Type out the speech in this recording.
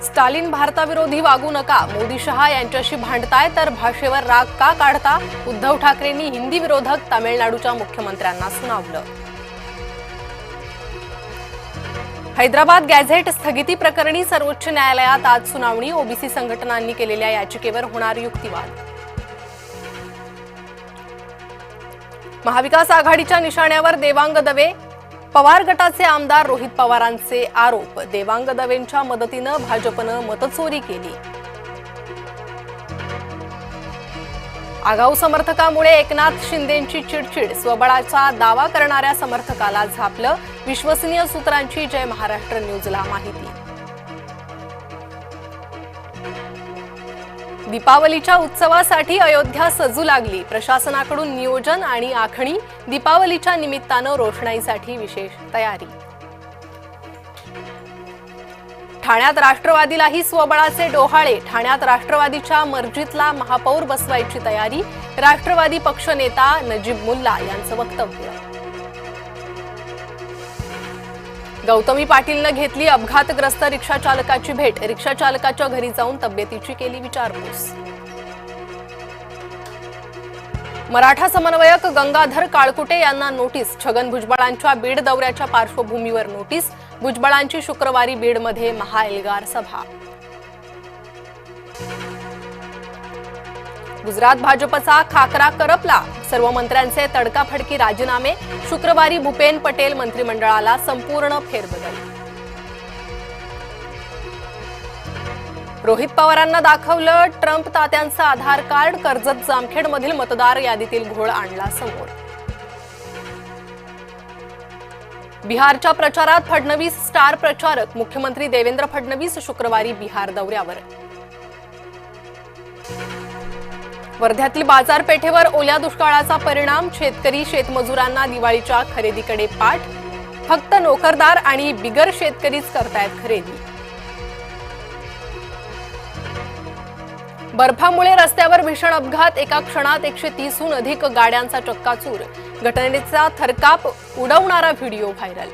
स्टालिन भारताविरोधी वागू नका, मोदी शहा यांच्याशी भांडताय तर भाषेवर राग का काढता? उद्धव ठाकरेंनी हिंदी विरोधक तामिळनाडूच्या मुख्यमंत्र्यांना सुनावलं. हैदराबाद गॅझेट स्थगिती प्रकरणी सर्वोच्च न्यायालयात आज सुनावणी. ओबीसी संघटनांनी केलेल्या याचिकेवर होणार युक्तिवाद. महाविकास आघाडीच्या निशाण्यावर देवांग दवे. पवार गटाचे आमदार रोहित पवारांचे आरोप. देवांग दवेंच्या मदतीनं भाजपनं मतचोरी केली. आगाऊ समर्थकामुळे एकनाथ शिंदेंची चिडचिड. स्वबळाचा दावा करणाऱ्या समर्थकाला झापलं. विश्वसनीय सूत्रांची जय महाराष्ट्र न्यूजला माहिती. दीपावलीच्या उत्सवासाठी अयोध्या सजू लागली. प्रशासनाकडून नियोजन आणि आखणी. दीपावलीच्या निमित्तानं रोषणाईसाठी विशेष तयारी. ठाण्यात राष्ट्रवादीलाही स्वबळाचे डोहाळे. ठाण्यात राष्ट्रवादीच्या मर्जीतला महापौर बसवायची तयारी. राष्ट्रवादी पक्षनेता नजीब मुल्ला यांचं वक्तव्य. गौतमी पाटीलनं घेतली अपघातग्रस्त रिक्षा चालकाची भेट. रिक्षा चालकाच्या घरी जाऊन तब्येतीची केली विचारपूस. मराठा समन्वयक गंगाधर काळकुटे यांना नोटीस. छगन भुजबळांच्या बीड दौऱ्याच्या पार्श्वभूमीवर नोटीस. भुजबळांची शुक्रवारी बीडमध्ये महाएल्गार सभा. गुजरात भाजपचा खाकरा करपला. सर्व मंत्र्यांचे तडकाफडकी राजीनामे. शुक्रवारी भूपेन पटेल मंत्रिमंडळाला संपूर्ण फेरबदल. रोहित पवारांना दाखवलं ट्रम्प तात्यांचं आधार कार्ड. कर्जत जामखेडमधील मतदार यादीतील घोळ आणला समोर. बिहारच्या प्रचारात फडणवीस स्टार प्रचारक. मुख्यमंत्री देवेंद्र फडणवीस शुक्रवारी बिहार दौऱ्यावर. वर्ध्यातील बाजारपेठेवर ओल्या दुष्काळाचा परिणाम. शेतकरी शेतमजुरांना दिवाळीच्या खरेदीकडे पाठ. फक्त नोकरदार आणि बिगर शेतकरीच करतायत खरेदी. बर्फामुळे रस्त्यावर भीषण अपघात. एका क्षणात 130हून अधिक गाड्यांचा चक्काचूर. घटनेचा थरकाप उडवणारा व्हिडिओ व्हायरल.